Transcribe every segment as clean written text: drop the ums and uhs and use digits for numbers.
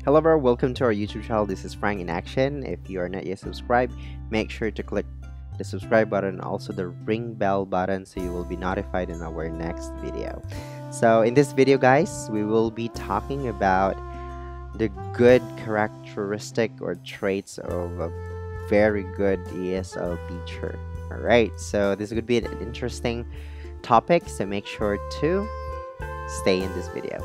Hello everyone, welcome to our YouTube channel. This is Frank in Action. If you are not yet subscribed, make sure to click the subscribe button and also the ring bell button so you will be notified in our next video. So in this video guys, we will be talking about the good characteristic or traits of a very good ESL teacher. Alright, so this would be an interesting topic, so make sure to stay in this video.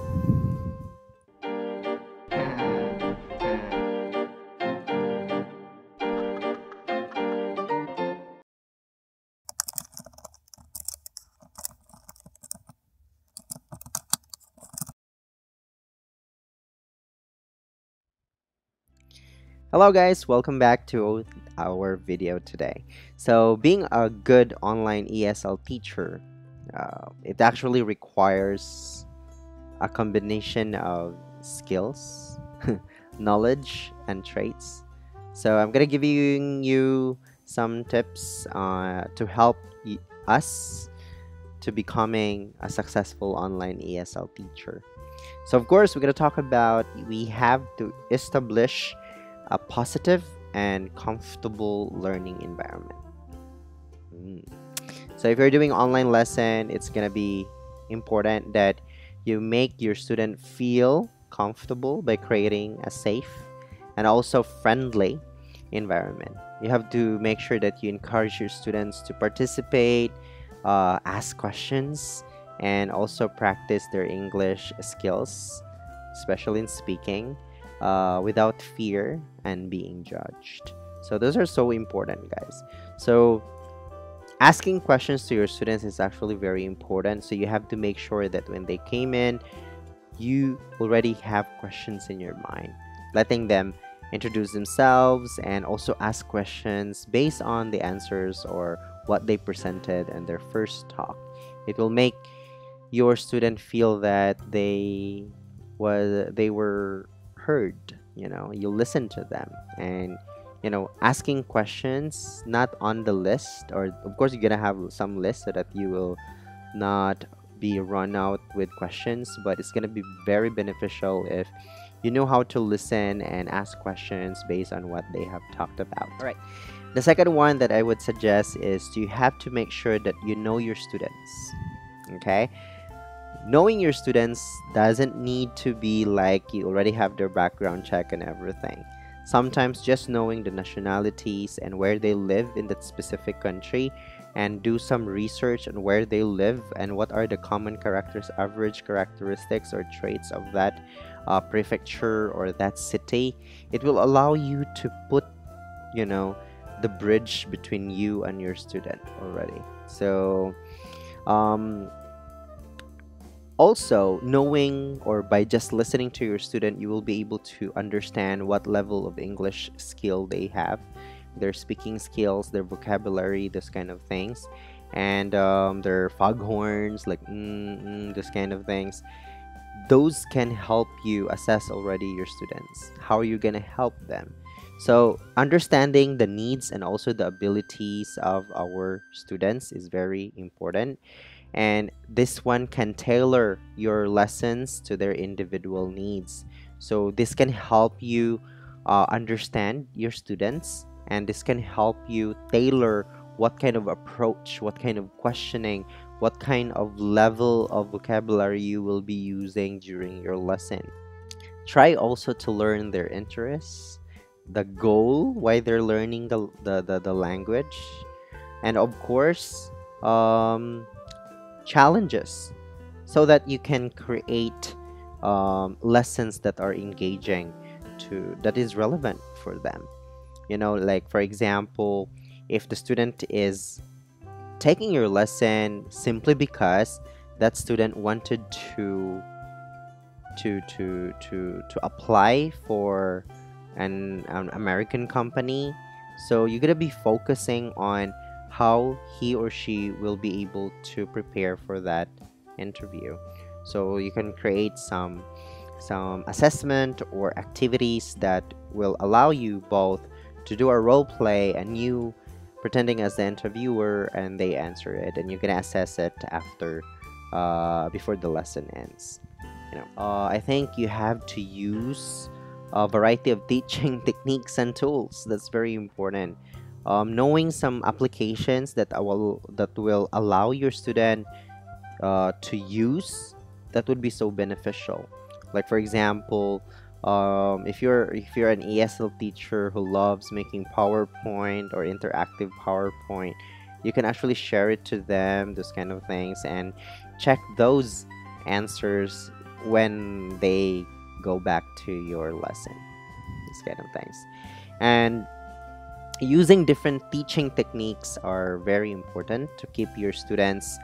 Hello guys, welcome back to our video today. So being a good online ESL teacher, it actually requires a combination of skills, knowledge, and traits. So I'm gonna give you some tips to help us to becoming a successful online ESL teacher. So of course, we're gonna talk about we have to establish a positive and comfortable learning environment. So if you're doing online lesson, it's gonna be important that you make your student feel comfortable by creating a safe and also friendly environment. You have to make sure that you encourage your students to participate, ask questions, and also practice their English skills, especially in speaking, without fear and being judged. So those are so important, guys. So asking questions to your students is actually very important. So you have to make sure that when they came in, you already have questions in your mind, letting them introduce themselves and also ask questions based on the answers or what they presented in their first talk. It will make your student feel that they were heard. You listen to them, and asking questions not on the list, or of course you're gonna have some list so that you will not be run out with questions, but it's gonna be very beneficial if you know how to listen and ask questions based on what they have talked about. All right, the second one that I would suggest is you have to make sure that you know your students. Okay, knowing your students doesn't need to be like you already have their background check and everything. Sometimes just knowing the nationalities and where they live in that specific country, and do some research on where they live and what are the common average characteristics or traits of that prefecture or that city, it will allow you to put the bridge between you and your student already. So also, knowing or by just listening to your student, you will be able to understand what level of English skill they have, their speaking skills, their vocabulary, those kind of things, and their foghorns, like this kind of things. Those can help you assess already your students. How are you gonna help them? So understanding the needs and also the abilities of our students is very important. And this one can tailor your lessons to their individual needs. So this can help you understand your students, and this can help you tailor what kind of approach, what kind of questioning, what kind of level of vocabulary you will be using during your lesson. Try also to learn their interests, the goal, why they're learning the language, and of course challenges, so that you can create lessons that are engaging, that is relevant for them. Like for example, if the student is taking your lesson simply because that student wanted to apply for an American company, so you're gonna be focusing on how he or she will be able to prepare for that interview. So you can create some assessment or activities that will allow you both to do a role play and you pretending as the interviewer, and they answer it, and you can assess it after before the lesson ends. I think you have to use a variety of teaching techniques and tools. That's very important. Knowing some applications that will allow your student to use, that would be so beneficial. Like for example, if you're an ESL teacher who loves making PowerPoint or interactive PowerPoint, you can actually share it to them, those kind of things, and check those answers when they go back to your lesson, these kind of things. And using different teaching techniques are very important to keep your students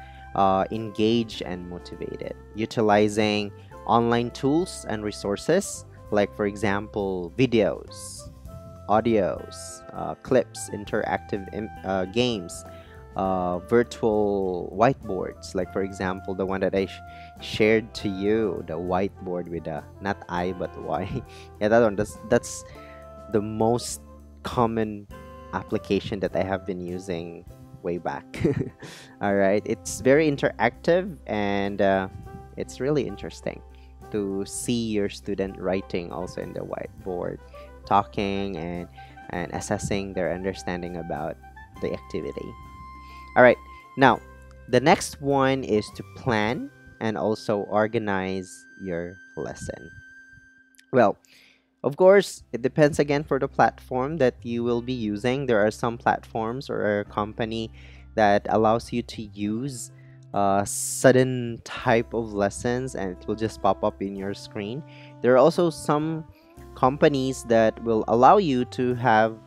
engaged and motivated. Utilizing online tools and resources, like for example videos, audios, clips, interactive games, virtual whiteboards, like for example the one that I shared to you, the whiteboard with a not I but Y. Yeah, that one. That's the most common application that I have been using way back. All right, it's very interactive, and it's really interesting to see your student writing also in the whiteboard, talking and assessing their understanding about the activity. All right, now the next one is to plan and also organize your lesson. Well, of course, it depends again for the platform that you will be using. There are some platforms or a company that allows you to use sudden type of lessons, and it will just pop up in your screen. There are also some companies that will allow you to have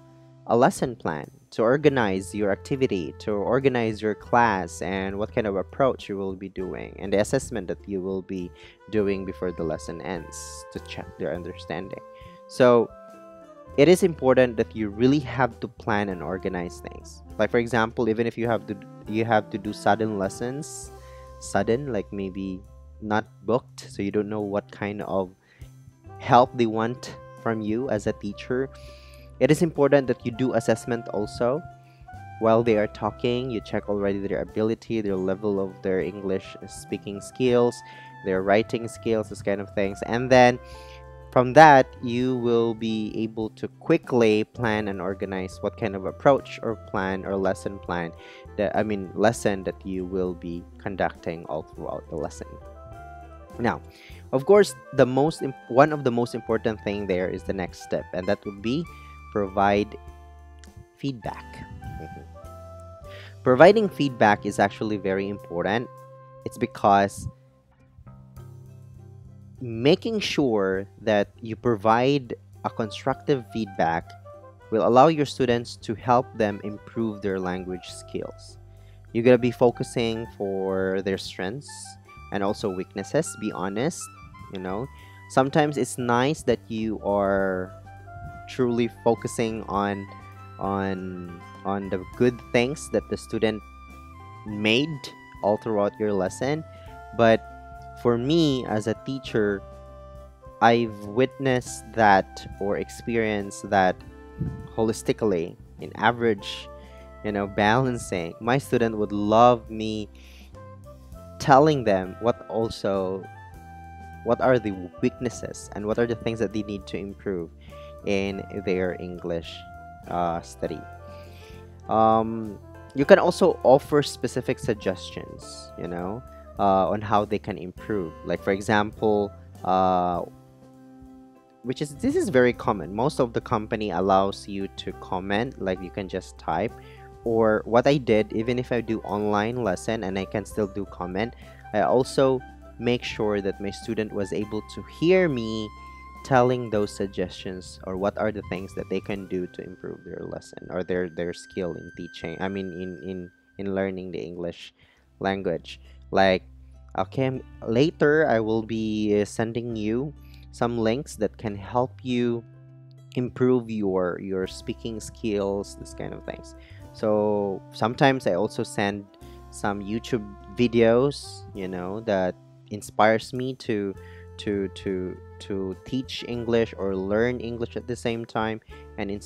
a lesson plan, to organize your activity, to organize your class, and what kind of approach you will be doing, and the assessment that you will be doing before the lesson ends to check their understanding. So it is important that you really have to plan and organize things. Like for example, even if you have to do sudden lessons, sudden, like maybe not booked, so you don't know what kind of help they want from you as a teacher. It is important that you do assessment also while they are talking. You check already their ability, their level of their English speaking skills, their writing skills, this kind of things, and then from that, you will be able to quickly plan and organize what kind of approach or plan or lesson plan lesson that you will be conducting all throughout the lesson. Now, of course, one of the most important thing there is the next step, and that would be provide feedback. Mhm. Providing feedback is actually very important. It's because making sure that you provide a constructive feedback will allow your students to help them improve their language skills. You're going to be focusing for their strengths and also weaknesses. Be honest, you know. Sometimes it's nice that you are truly focusing on the good things that the student made all throughout your lesson, but for me as a teacher, I've witnessed that or experienced that holistically, in average, balancing. My student would love me telling them what are the weaknesses and what are the things that they need to improve in their English study. You can also offer specific suggestions, on how they can improve. Like for example, this is very common. Most of the company allows you to comment, like you can just type. Or what I did, even if I do online lesson and I can still do comment, I also make sure that my student was able to hear me telling those suggestions or what are the things that they can do to improve their lesson or their skill in teaching. In learning the English language. Like, okay, later I will be sending you some links that can help you improve your speaking skills, this kind of things. So sometimes I also send some YouTube videos, that inspires me to teach English or learn English at the same time, and then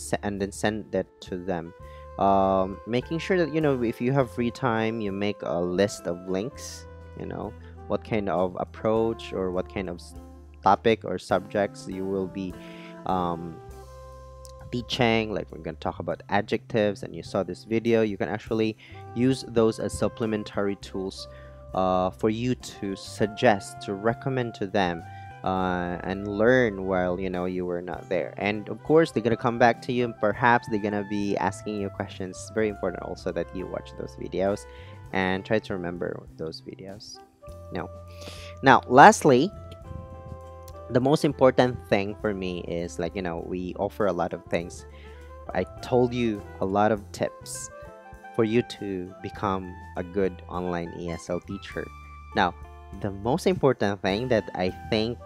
send that to them. Making sure that if you have free time, you make a list of links, what kind of approach or what kind of topic or subjects you will be um, teaching, like we're going to talk about adjectives, and you saw this video, you can actually use those as supplementary tools for you to suggest, to recommend to them, and learn while you were not there. And of course, they're gonna come back to you, and perhaps they're gonna be asking you questions. It's very important also that you watch those videos and try to remember those videos. Now, lastly, the most important thing for me is, like, we offer a lot of things. I told you a lot of tips for you to become a good online ESL teacher. Now, the most important thing that I think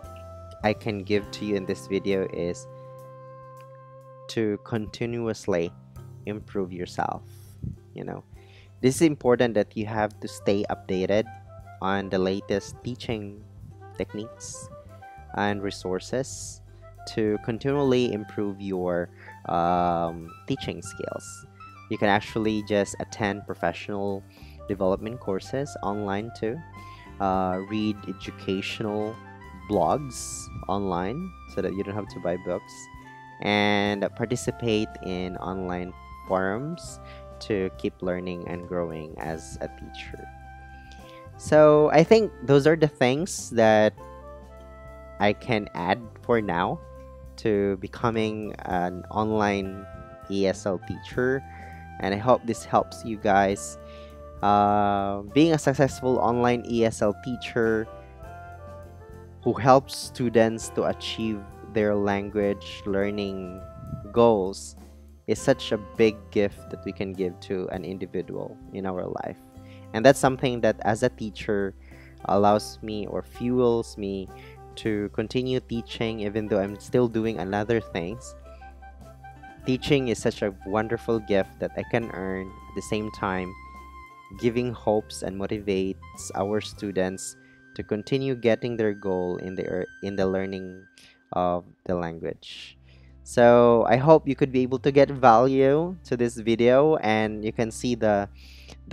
I can give to you in this video is to continuously improve yourself. This is important, that you have to stay updated on the latest teaching techniques and resources to continually improve your teaching skills. You can actually just attend professional development courses online too, read educational blogs online so that you don't have to buy books, and participate in online forums to keep learning and growing as a teacher. So I think those are the things that I can add for now to becoming an online ESL teacher, and I hope this helps you guys. Being a successful online ESL teacher who helps students to achieve their language learning goals is such a big gift that we can give to an individual in our life. And that's something that, as a teacher, allows me or fuels me to continue teaching even though I'm still doing other things. Teaching is such a wonderful gift that I can earn, at the same time giving hopes and motivates our students to continue getting their goal in the learning of the language. So I hope you could be able to get value to this video, and you can see the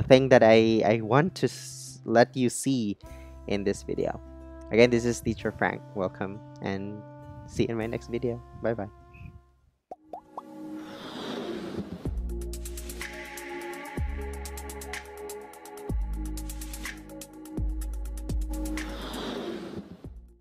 thing that I want to let you see in this video. Again, this is Teacher Frank. Welcome, and see you in my next video. Bye bye.